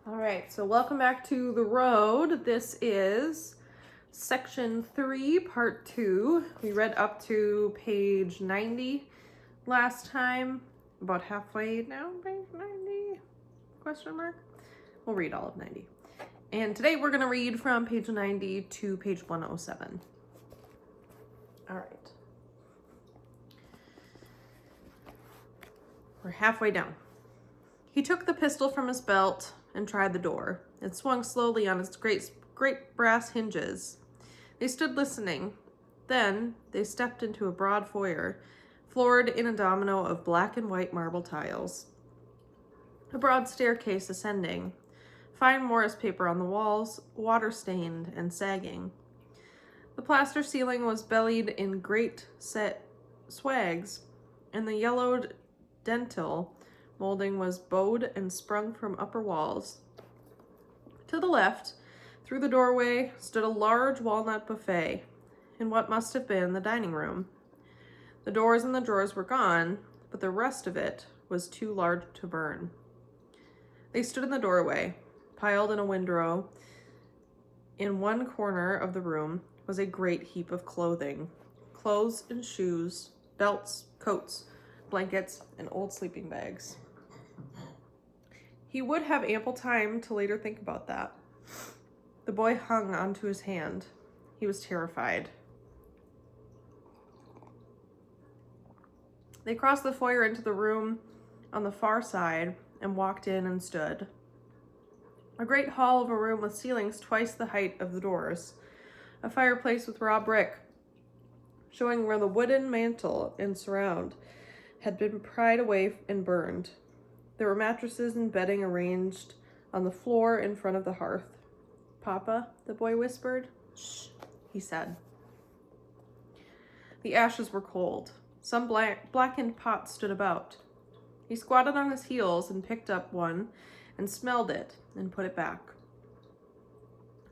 All right, so welcome back to The Road. This is section 3, part 2. We read up to page 90 last time, about halfway down page 90, question mark. We'll read all of 90. And today we're going to read from page 90 to page 107. All right. We're halfway down. He took the pistol from his belt and tried the door. It swung slowly on its great brass hinges. They stood listening. Then they stepped into a broad foyer, floored in a domino of black and white marble tiles. A broad staircase ascending. Fine Morris paper on the walls, water-stained and sagging. The plaster ceiling was bellied in great set swags, and the yellowed dentil molding was bowed and sprung from upper walls. To the left, through the doorway, stood a large walnut buffet in what must have been the dining room. The doors and the drawers were gone, but the rest of it was too large to burn. They stood in the doorway. Piled in a windrow in one corner of the room was a great heap of clothing, clothes and shoes, belts, coats, blankets, and old sleeping bags. He would have ample time to later think about that. The boy hung onto his hand. He was terrified. They crossed the foyer into the room on the far side and walked in and stood. A great hall of a room with ceilings twice the height of the doors. A fireplace with raw brick, showing where the wooden mantel and surround had been pried away and burned. There were mattresses and bedding arranged on the floor in front of the hearth. "Papa," the boy whispered. "Shh," he said. The ashes were cold. Some blackened pots stood about. He squatted on his heels and picked up one and smelled it and put it back.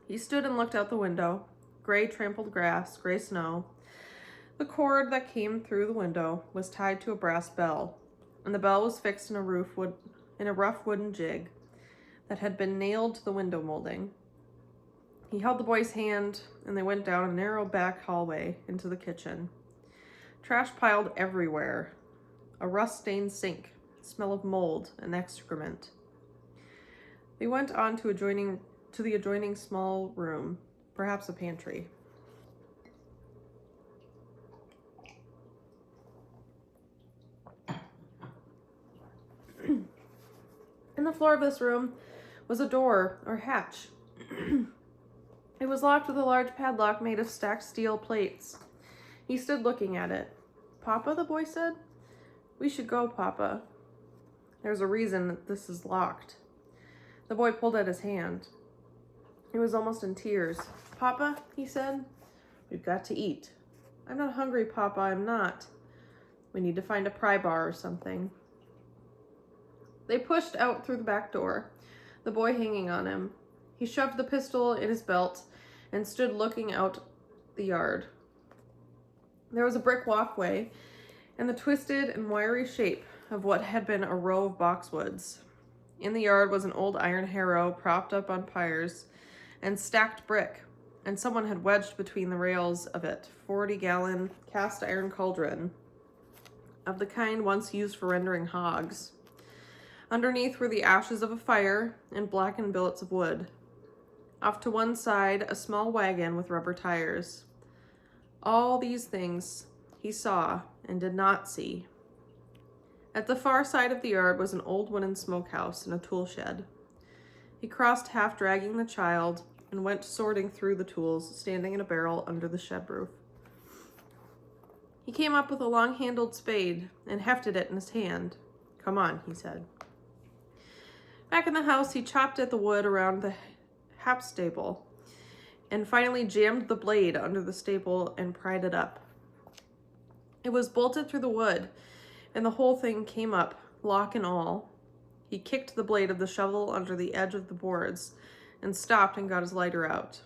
He stood and looked out the window. Gray trampled grass, gray snow. The cord that came through the window was tied to a brass bell, and the bell was fixed in a rough wooden jig that had been nailed to the window molding. He held the boy's hand, and they went down a narrow back hallway into the kitchen. Trash piled everywhere. A rust-stained sink, smell of mold and excrement. They went on to the adjoining small room, perhaps a pantry. In the floor of this room was a door or hatch. It was locked with a large padlock made of stacked steel plates. He stood looking at it. "Papa," the boy said. "We should go, Papa. There's a reason that this is locked." The boy pulled at his hand. He was almost in tears. "Papa," he said, "we've got to eat." "I'm not hungry, Papa, I'm not." "We need to find a pry bar or something." They pushed out through the back door, the boy hanging on him. He shoved the pistol in his belt and stood looking out the yard. There was a brick walkway and the twisted and wiry shape of what had been a row of boxwoods. In the yard was an old iron harrow propped up on piers and stacked brick, and someone had wedged between the rails of it 40-gallon cast iron cauldron of the kind once used for rendering hogs. Underneath were the ashes of a fire and blackened billets of wood. Off to one side, a small wagon with rubber tires. All these things he saw and did not see. At the far side of the yard was an old wooden smokehouse and a tool shed. He crossed, half dragging the child, and went sorting through the tools standing in a barrel under the shed roof. He came up with a long-handled spade and hefted it in his hand. "Come on," he said. Back in the house, he chopped at the wood around the hap stable and finally jammed the blade under the stable and pried it up. It was bolted through the wood, and the whole thing came up, lock and all. He kicked the blade of the shovel under the edge of the boards and stopped and got his lighter out.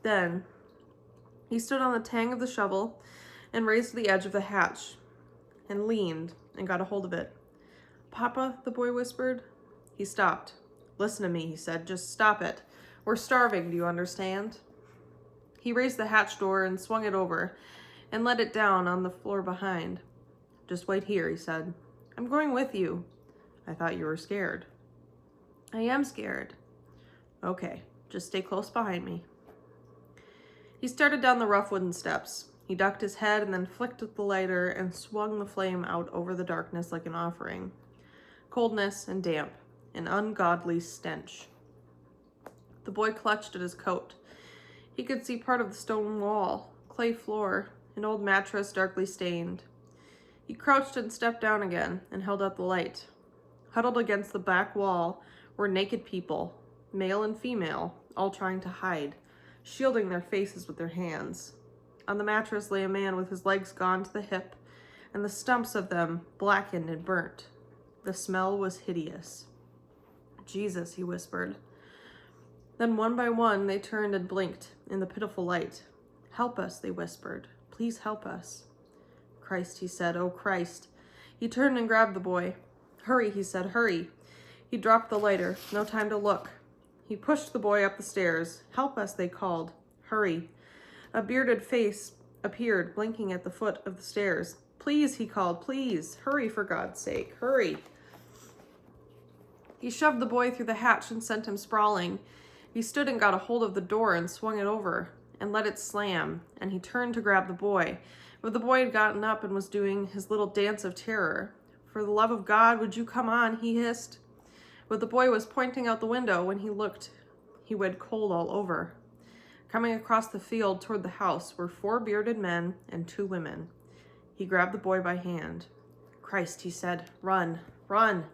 Then he stood on the tang of the shovel and raised the edge of the hatch and leaned and got a hold of it. "Papa," the boy whispered. He stopped. Listen to me, he said. Just stop it. We're starving, do you understand? He raised the hatch door and swung it over and let it down on the floor behind. Just wait here, he said. I'm going with you. I thought you were scared. I am scared. Okay, just stay close behind me. He started down the rough wooden steps. He ducked his head and then flicked the lighter and swung the flame out over the darkness like an offering. Coldness and damp, an ungodly stench. The boy clutched at his coat. He could see part of the stone wall, clay floor, an old mattress darkly stained. He crouched and stepped down again and held out the light. Huddled against the back wall were naked people, male and female, all trying to hide, shielding their faces with their hands. On the mattress lay a man with his legs gone to the hip, and the stumps of them blackened and burnt. The smell was hideous. Jesus, he whispered. Then one by one they turned and blinked in the pitiful light. Help us, they whispered. Please help us. Christ, he said. Oh, Christ. He turned and grabbed the boy. Hurry, he said, hurry. He dropped the lighter. No time to look. He pushed the boy up the stairs. Help us, they called. Hurry. A bearded face appeared, blinking at the foot of the stairs. Please, he called, please. Hurry, for God's sake. Hurry. He shoved the boy through the hatch and sent him sprawling. He stood and got a hold of the door and swung it over and let it slam, and he turned to grab the boy. But the boy had gotten up and was doing his little dance of terror. For the love of God, would you come on, he hissed. But the boy was pointing out the window. When he looked, he went cold all over. Coming across the field toward the house were 4 bearded men and 2 women. He grabbed the boy by hand. Christ, he said, run, run.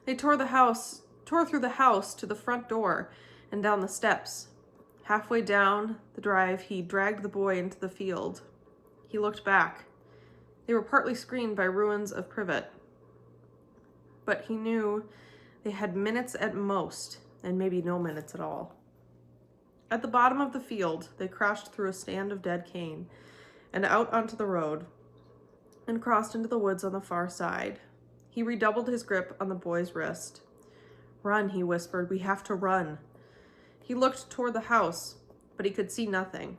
They tore through the house to the front door and down the steps. Halfway down the drive, he dragged the boy into the field. He looked back. They were partly screened by ruins of privet, but he knew they had minutes at most, and maybe no minutes at all. At the bottom of the field, they crashed through a stand of dead cane and out onto the road and crossed into the woods on the far side. He redoubled his grip on the boy's wrist. Run, he whispered. We have to run. He looked toward the house, but he could see nothing.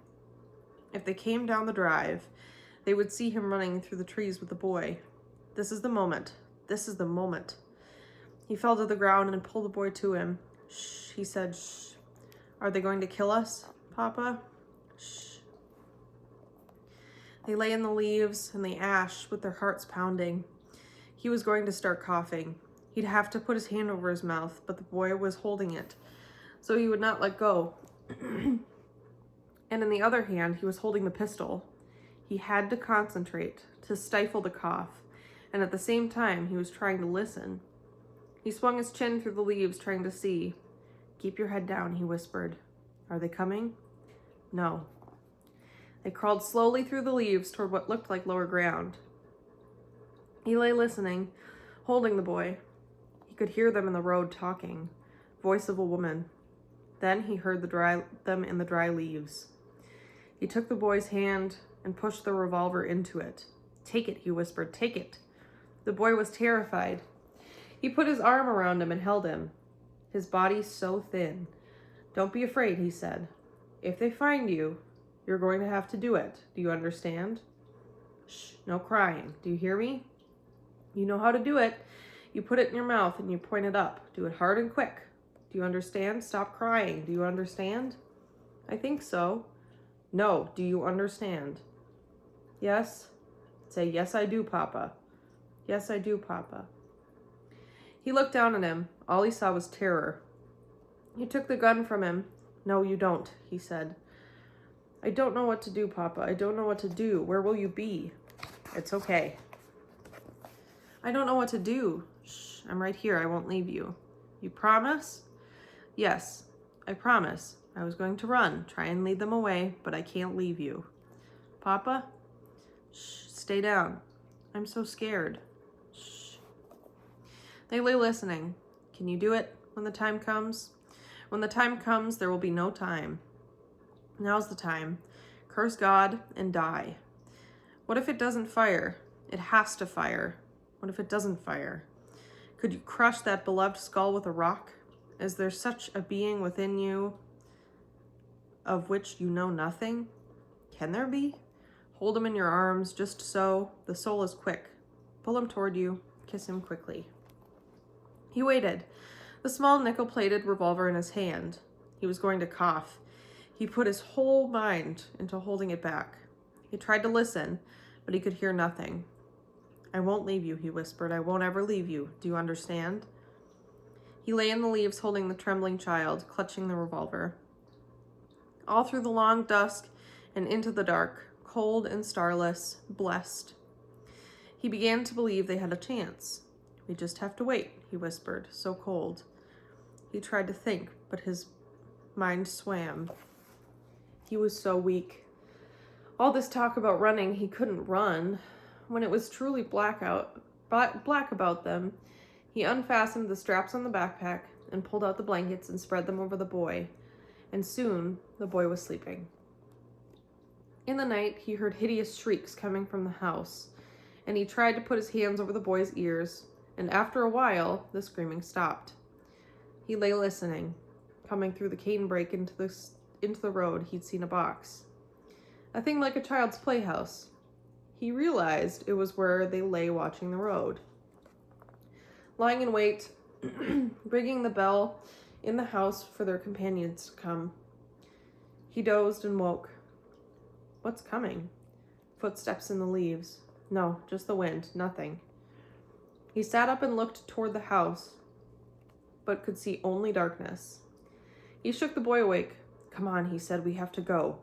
If they came down the drive, they would see him running through the trees with the boy. This is the moment. This is the moment. He fell to the ground and pulled the boy to him. Shh, he said, shh. Are they going to kill us, Papa? Shh. They lay in the leaves and the ash with their hearts pounding. He was going to start coughing. He'd have to put his hand over his mouth, but the boy was holding it, so he would not let go. And in the other hand, he was holding the pistol. He had to concentrate, to stifle the cough, and at the same time, he was trying to listen. He swung his chin through the leaves, trying to see. Keep your head down, he whispered. Are they coming? No. They crawled slowly through the leaves toward what looked like lower ground. He lay listening, holding the boy. He could hear them in the road talking. Voice of a woman. Then he heard them in the dry leaves. He took the boy's hand and pushed the revolver into it. Take it, he whispered. Take it. The boy was terrified. He put his arm around him and held him. His body so thin. Don't be afraid, he said. If they find you, you're going to have to do it. Do you understand? Shh, no crying. Do you hear me? You know how to do it. You put it in your mouth and you point it up. Do it hard and quick. Do you understand? Stop crying. Do you understand? I think so. No, do you understand? Yes? Say, yes, I do, Papa. Yes, I do, Papa. He looked down at him. All he saw was terror. He took the gun from him. No, you don't, he said. I don't know what to do, Papa. I don't know what to do. Where will you be? It's okay. I don't know what to do. Shh, I'm right here. I won't leave you. You promise? Yes, I promise. I was going to run, try and lead them away, but I can't leave you. Papa? Shh, stay down. I'm so scared. Shh. They lay listening. Can you do it when the time comes? When the time comes, there will be no time. Now's the time. Curse God and die. What if it doesn't fire? It has to fire. What if it doesn't fire? Could you crush that beloved skull with a rock? Is there such a being within you of which you know nothing? Can there be? Hold him in your arms, just so. The soul is quick. Pull him toward you. Kiss him quickly. He waited, the small nickel-plated revolver in his hand. He was going to cough. He put his whole mind into holding it back. He tried to listen, but he could hear nothing. I won't leave you, he whispered. I won't ever leave you. Do you understand? He lay in the leaves holding the trembling child, clutching the revolver. All through the long dusk and into the dark, cold and starless, blessed, he began to believe they had a chance. We just have to wait, he whispered, so cold. He tried to think, but his mind swam. He was so weak. All this talk about running, he couldn't run. When it was truly black about them, he unfastened the straps on the backpack and pulled out the blankets and spread them over the boy. And soon, the boy was sleeping. In the night, he heard hideous shrieks coming from the house, and he tried to put his hands over the boy's ears, and after a while, the screaming stopped. He lay listening. Coming through the canebrake into the road, he'd seen a box. A thing like a child's playhouse. He realized it was where they lay watching the road. Lying in wait, ringing the bell in the house for their companions to come. He dozed and woke. What's coming? Footsteps in the leaves. No, just the wind, nothing. He sat up and looked toward the house, but could see only darkness. He shook the boy awake. Come on, he said, we have to go.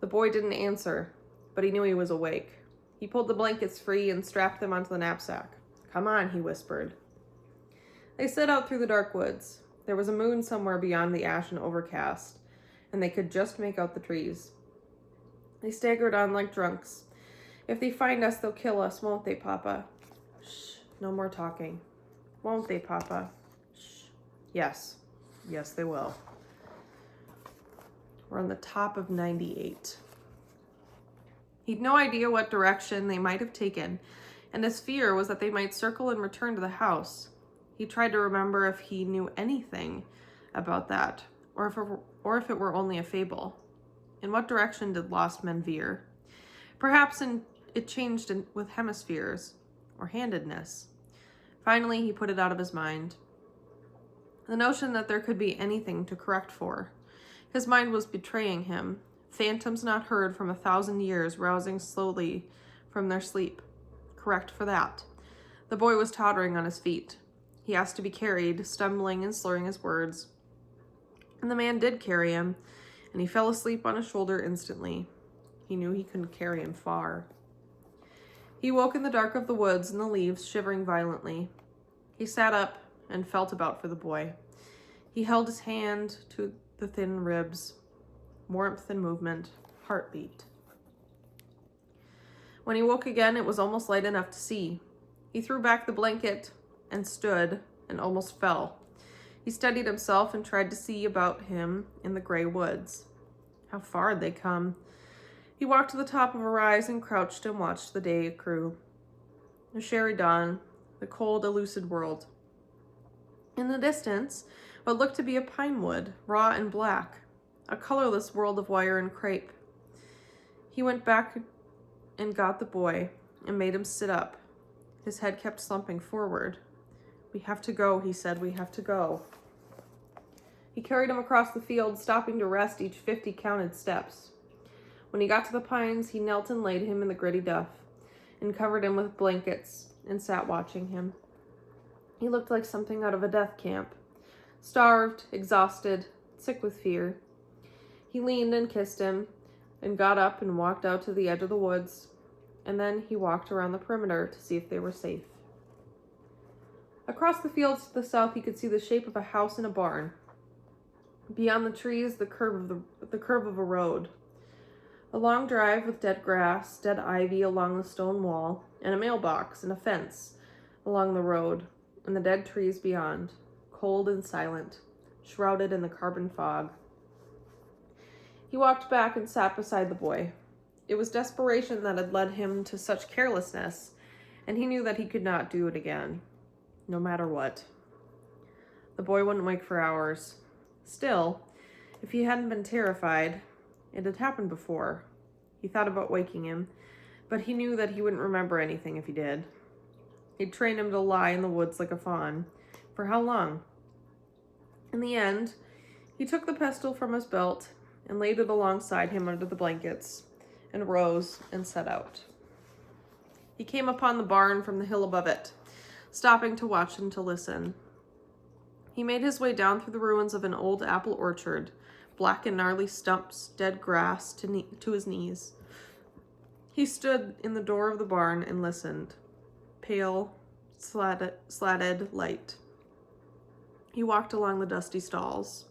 The boy didn't answer, but he knew he was awake. He pulled the blankets free and strapped them onto the knapsack. Come on, he whispered. They set out through the dark woods. There was a moon somewhere beyond the ash and overcast, and they could just make out the trees. They staggered on like drunks. If they find us, they'll kill us, won't they, Papa? Shh, no more talking. Won't they, Papa? Shh. Yes. Yes, they will. We're on the top of 98. He'd no idea what direction they might have taken, and his fear was that they might circle and return to the house. He tried to remember if he knew anything about that, or if it were only a fable. In what direction did lost men veer? Perhaps it changed with hemispheres, or handedness. Finally, he put it out of his mind. The notion that there could be anything to correct for. His mind was betraying him. Phantoms not heard from 1,000 years rousing slowly from their sleep. Correct for that. The boy was tottering on his feet. He asked to be carried, stumbling and slurring his words. And the man did carry him, and he fell asleep on his shoulder instantly. He knew he couldn't carry him far. He woke in the dark of the woods and the leaves, shivering violently. He sat up and felt about for the boy. He held his hand to the thin ribs. Warmth and movement, heartbeat. When he woke again, it was almost light enough to see. He threw back the blanket and stood and almost fell. He steadied himself and tried to see about him in the gray woods. How far had they come? He walked to the top of a rise and crouched and watched the day accrue. The sherry dawn, the cold, elusive world. In the distance, what looked to be a pine wood, raw and black, a colorless world of wire and crepe. He went back and got the boy and made him sit up. His head kept slumping forward. We have to go, he said, we have to go. He carried him across the field, stopping to rest each 50 counted steps. When he got to the pines, he knelt and laid him in the gritty duff and covered him with blankets and sat watching him. He looked like something out of a death camp, starved, exhausted, sick with fear. He leaned and kissed him and got up and walked out to the edge of the woods, and then he walked around the perimeter to see if they were safe. Across the fields to the south, he could see the shape of a house and a barn. Beyond the trees, the curve of a road. A long drive with dead grass, dead ivy along the stone wall, and a mailbox and a fence along the road, and the dead trees beyond, cold and silent, shrouded in the carbon fog. He walked back and sat beside the boy. It was desperation that had led him to such carelessness, and he knew that he could not do it again. no matter what. The boy wouldn't wake for hours. Still, if he hadn't been terrified, it had happened before. He thought about waking him, but he knew that he wouldn't remember anything if he did. He'd trained him to lie in the woods like a fawn. For how long? In the end, he took the pistol from his belt and laid it alongside him under the blankets, and rose and set out. He came upon the barn from the hill above it, stopping to watch and to listen. He made his way down through the ruins of an old apple orchard, black and gnarly stumps, dead grass to his knees. He stood in the door of the barn and listened. Pale, slatted light. He walked along the dusty stalls.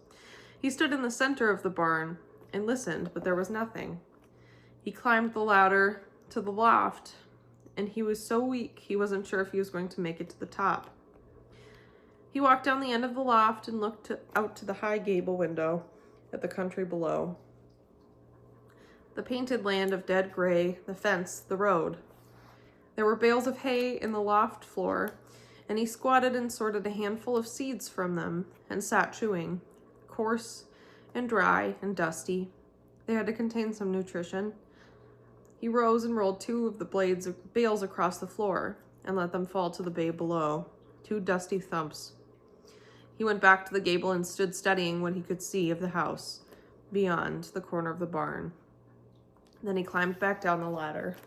He stood in the center of the barn and listened, but there was nothing. He climbed the ladder to the loft, and he was so weak he wasn't sure if he was going to make it to the top. He walked down the end of the loft and looked out to the high gable window at the country below. The painted land of dead gray, the fence, the road. There were bales of hay in the loft floor, and he squatted and sorted a handful of seeds from them and sat chewing, coarse and dry and dusty. They had to contain some nutrition. He rose and rolled two of the bales across the floor and let them fall to the bay below, two dusty thumps. He went back to the gable and stood studying what he could see of the house beyond the corner of the barn. Then he climbed back down the ladder.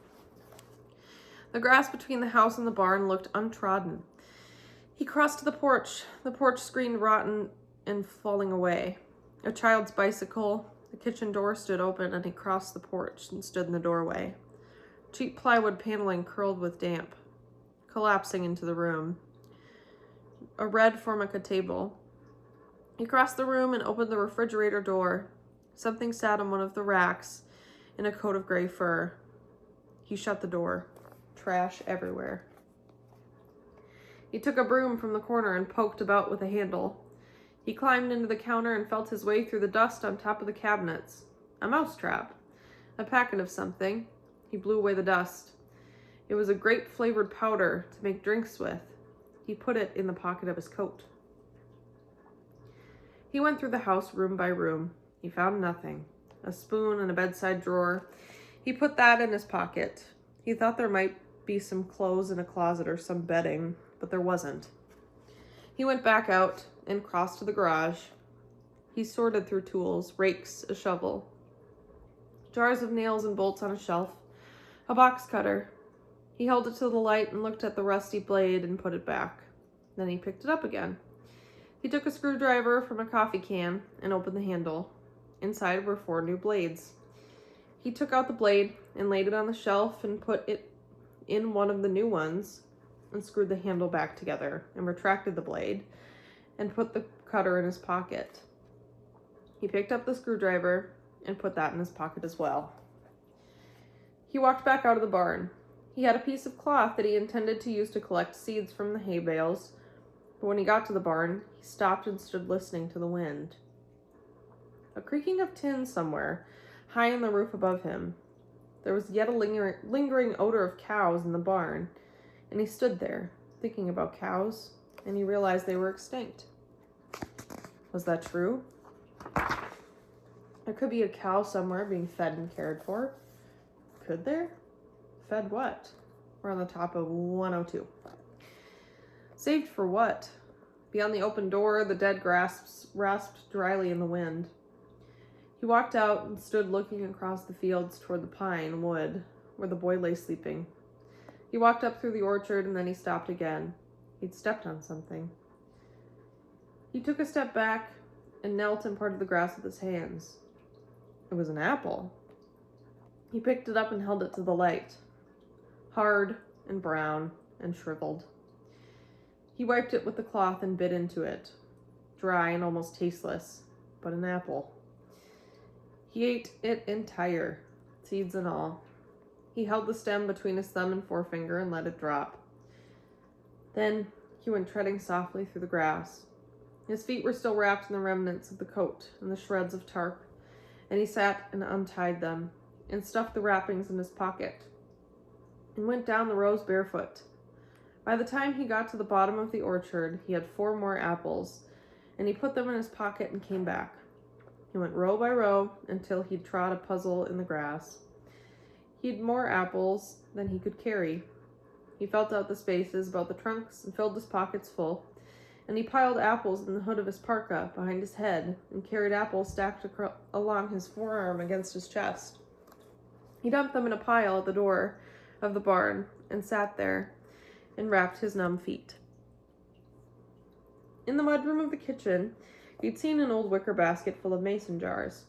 The grass between the house and the barn looked untrodden. He crossed to the porch screen rotten and falling away. A child's bicycle, the kitchen door stood open, and he crossed the porch and stood in the doorway. Cheap plywood paneling curled with damp, collapsing into the room. A red Formica table. He crossed the room and opened the refrigerator door. Something sat on one of the racks in a coat of gray fur. He shut the door. Trash everywhere. He took a broom from the corner and poked about with a handle. He climbed into the counter and felt his way through the dust on top of the cabinets. A mousetrap. A packet of something. He blew away the dust. It was a grape-flavored powder to make drinks with. He put it in the pocket of his coat. He went through the house room by room. He found nothing. A spoon and a bedside drawer. He put that in his pocket. He thought there might be some clothes in a closet or some bedding, but there wasn't. He went back out and crossed to the garage. He sorted through tools, rakes, a shovel, jars of nails and bolts on a shelf, a box cutter. He held it to the light and looked at the rusty blade and put it back. Then he picked it up again. He took a screwdriver from a coffee can and opened the handle. Inside were 4 new blades. He took out the blade and laid it on the shelf and put it in one of the new ones and screwed the handle back together and retracted the blade and put the cutter in his pocket. He picked up the screwdriver and put that in his pocket as well. He walked back out of the barn. He had a piece of cloth that he intended to use to collect seeds from the hay bales, but when he got to the barn, he stopped and stood listening to the wind. A creaking of tin somewhere, high on the roof above him. There was yet a lingering odor of cows in the barn, and he stood there, thinking about cows, and he realized they were extinct. Was that true? There could be a cow somewhere being fed and cared for. Could there? Fed what? We're on the top of 102. Saved for what? Beyond the open door, the dead grass rasped dryly in the wind. He walked out and stood looking across the fields toward the pine wood where the boy lay sleeping. He walked up through the orchard and then he stopped again. He'd stepped on something. He took a step back and knelt and parted the grass with his hands. It was an apple. He picked it up and held it to the light. Hard and brown and shriveled. He wiped it with the cloth and bit into it. Dry and almost tasteless, but an apple. He ate it entire, seeds and all. He held the stem between his thumb and forefinger and let it drop. Then he went treading softly through the grass. His feet were still wrapped in the remnants of the coat and the shreds of tarp, and he sat and untied them and stuffed the wrappings in his pocket and went down the rows barefoot. By the time he got to the bottom of the orchard, he had 4 more apples, and he put them in his pocket and came back. He went row by row until he'd trod a puzzle in the grass. He'd more apples than he could carry. He felt out the spaces about the trunks and filled his pockets full, and he piled apples in the hood of his parka behind his head and carried apples stacked along his forearm against his chest. He dumped them in a pile at the door of the barn and sat there and wrapped his numb feet. In the mudroom of the kitchen, he'd seen an old wicker basket full of mason jars.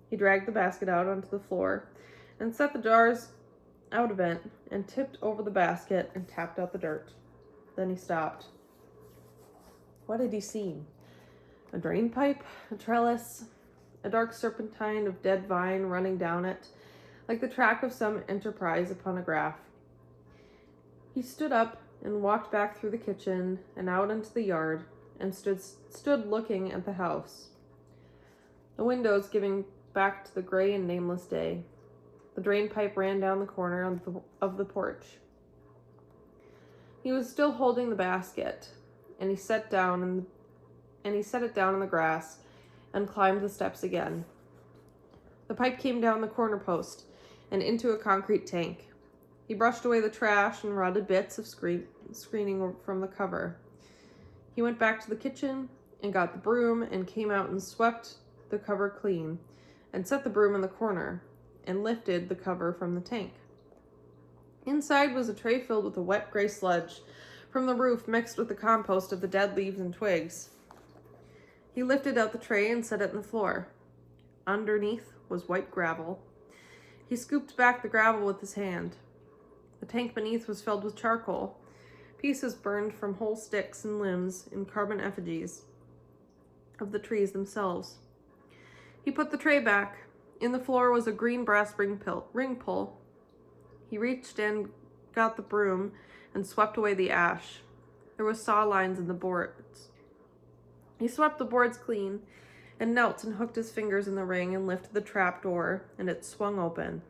He dragged the basket out onto the floor and set the jars out a bit and tipped over the basket and tapped out the dirt. Then he stopped. What had he seen? A drain pipe, a trellis, a dark serpentine of dead vine running down it, like the track of some enterprise upon a graph. He stood up and walked back through the kitchen and out into the yard and stood looking at the house, the windows giving back to the gray and nameless day. The drain pipe ran down the corner of the porch. He was still holding the basket, and he set it down in the grass and climbed the steps again. The pipe came down the corner post and into a concrete tank. He brushed away the trash and rotted bits of screening from the cover. He went back to the kitchen and got the broom and came out and swept the cover clean and set the broom in the corner and lifted the cover from the tank. Inside was a tray filled with a wet gray sludge from the roof mixed with the compost of the dead leaves and twigs. He lifted out the tray and set it on the floor. Underneath was white gravel. He scooped back the gravel with his hand. The tank beneath was filled with charcoal, pieces burned from whole sticks and limbs in carbon effigies of the trees themselves. He put the tray back. In the floor was a green brass ring pull. He reached in, got the broom, and swept away the ash. There were saw lines in the boards. He swept the boards clean and knelt and hooked his fingers in the ring and lifted the trap door, and it swung open.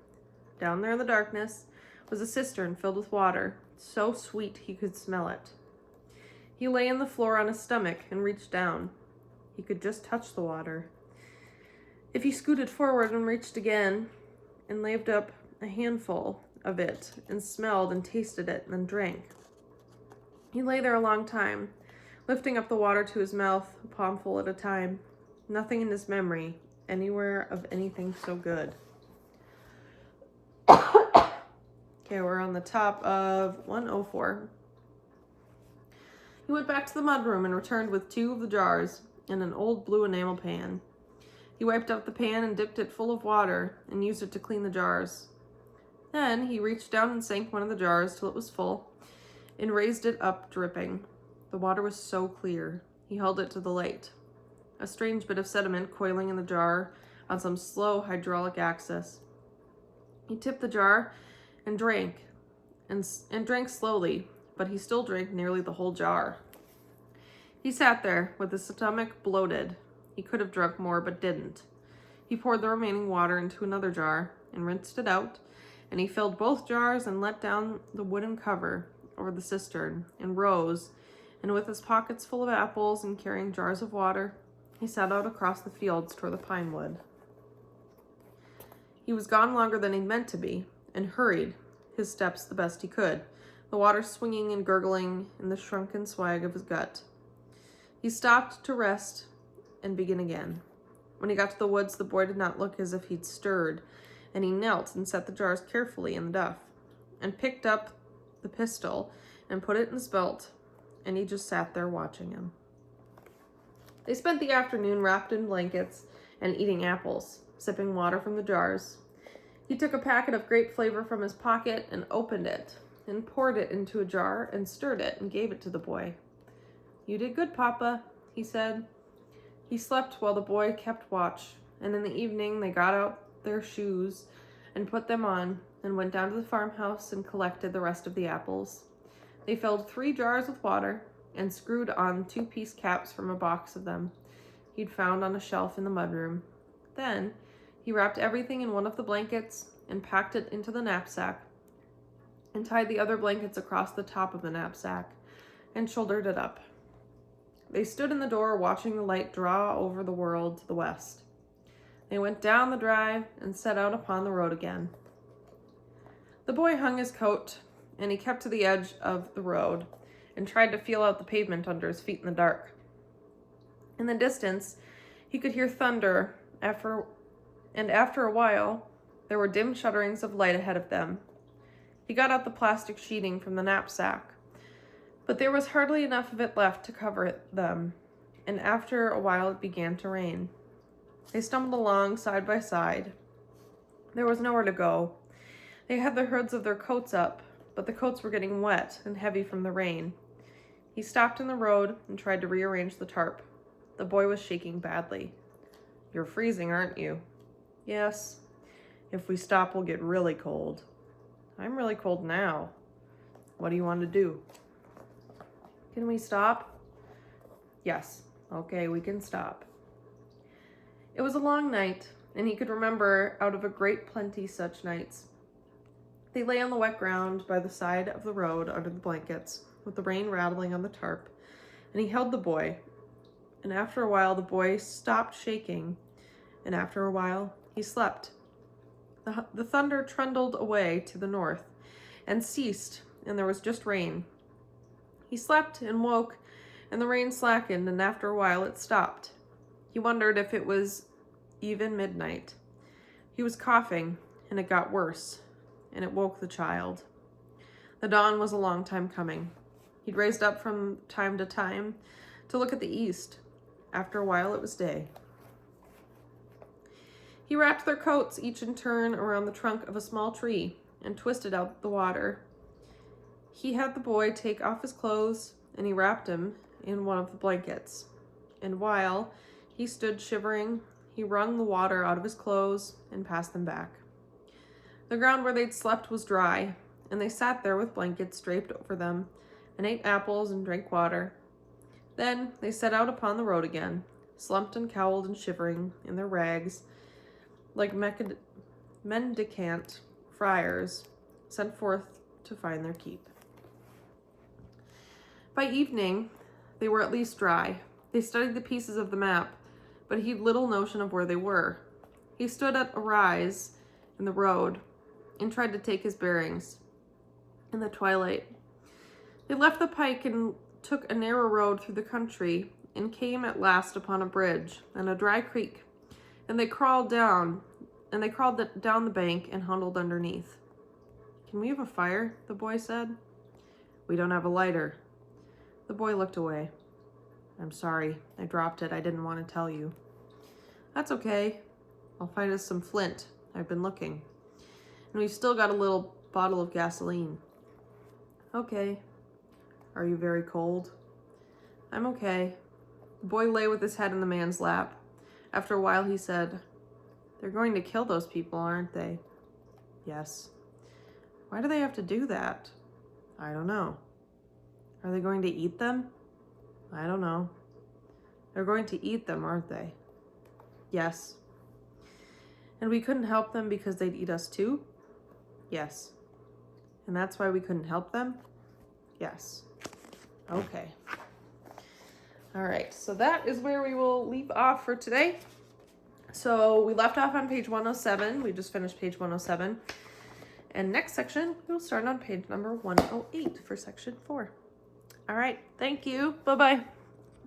Down there in the darkness was a cistern filled with water, so sweet he could smell it. He lay on the floor on his stomach and reached down. He could just touch the water. If he scooted forward and reached again and laved up a handful of it and smelled and tasted it and then drank. He lay there a long time, lifting up the water to his mouth, a palmful at a time. Nothing in his memory, anywhere of anything so good. Okay, we're on the top of 104. He went back to the mudroom and returned with 2 of the jars and an old blue enamel pan. He wiped up the pan and dipped it full of water and used it to clean the jars. Then he reached down and sank one of the jars till it was full and raised it up dripping. The water was so clear. He held it to the light. A strange bit of sediment coiling in the jar on some slow hydraulic axis. He tipped the jar and drank slowly, but he still drank nearly the whole jar. He sat there with his stomach bloated. He could have drunk more, but didn't. He poured the remaining water into another jar and rinsed it out, and he filled both jars and let down the wooden cover over the cistern and rose, and with his pockets full of apples and carrying jars of water, he set out across the fields toward the pine wood. He was gone longer than he'd meant to be, and hurried his steps the best he could, the water swinging and gurgling in the shrunken swag of his gut. He stopped to rest and begin again. When he got to the woods, the boy did not look as if he'd stirred, and he knelt and set the jars carefully in the duff, and picked up the pistol and put it in his belt, and he just sat there watching him. They spent the afternoon wrapped in blankets and eating apples, sipping water from the jars. He took a packet of grape flavor from his pocket and opened it, and poured it into a jar and stirred it and gave it to the boy. "You did good, Papa," he said. He slept while the boy kept watch, and in the evening they got out their shoes and put them on and went down to the farmhouse and collected the rest of the apples. They filled 3 jars with water and screwed on 2-piece caps from a box of them he'd found on a shelf in the mudroom. Then he wrapped everything in one of the blankets and packed it into the knapsack and tied the other blankets across the top of the knapsack and shouldered it up. They stood in the door watching the light draw over the world to the west. They went down the drive and set out upon the road again. The boy hung his coat, and he kept to the edge of the road and tried to feel out the pavement under his feet in the dark. In the distance, he could hear thunder, and after a while, there were dim shudderings of light ahead of them. He got out the plastic sheeting from the knapsack, but there was hardly enough of it left to cover them, and after a while it began to rain. They stumbled along side by side. There was nowhere to go. They had the hoods of their coats up, but the coats were getting wet and heavy from the rain. He stopped in the road and tried to rearrange the tarp. The boy was shaking badly. "You're freezing, aren't you?" "Yes. If we stop, we'll get really cold." "I'm really cold now." "What do you want to do?" "Can we stop?" "Yes. Okay, we can stop." It was a long night, and he could remember out of a great plenty such nights. They lay on the wet ground by the side of the road under the blankets, with the rain rattling on the tarp, and he held the boy. And after a while, the boy stopped shaking, and after a while, he slept. The thunder trundled away to the north and ceased, and there was just rain. He slept and woke, and the rain slackened, and after a while it stopped. He wondered if it was even midnight. He was coughing, and it got worse, and it woke the child. The dawn was a long time coming. He'd raised up from time to time to look at the east. After a while, it was day. He wrapped their coats, each in turn, around the trunk of a small tree and twisted out the water. He had the boy take off his clothes, and he wrapped him in one of the blankets. And while he stood shivering, he wrung the water out of his clothes and passed them back. The ground where they'd slept was dry, and they sat there with blankets draped over them and ate apples and drank water. Then they set out upon the road again, slumped and cowled and shivering in their rags, like mendicant friars sent forth to find their keep. By evening, they were at least dry. They studied the pieces of the map, but he'd little notion of where they were. He stood at a rise in the road and tried to take his bearings. In the twilight, they left the pike and took a narrow road through the country and came at last upon a bridge and a dry creek, and they crawled down the bank and huddled underneath. "Can we have a fire?" the boy said. "We don't have a lighter." The boy looked away. "I'm sorry, I dropped it. I didn't want to tell you." "That's okay. I'll find us some flint. I've been looking. And we've still got a little bottle of gasoline." "Okay. Are you very cold?" "I'm okay." The boy lay with his head in the man's lap. After a while, he said, "They're going to kill those people, aren't they?" "Yes." "Why do they have to do that?" "I don't know." "Are they going to eat them?" "I don't know." "They're going to eat them, aren't they?" "Yes." "And we couldn't help them because they'd eat us too?" "Yes." "And that's why we couldn't help them?" "Yes." Okay. All right, so that is where we will leave off for today. So we left off on page 107. We just finished page 107. And next section, we'll start on page number 108 for section 4. All right, thank you. Bye-bye.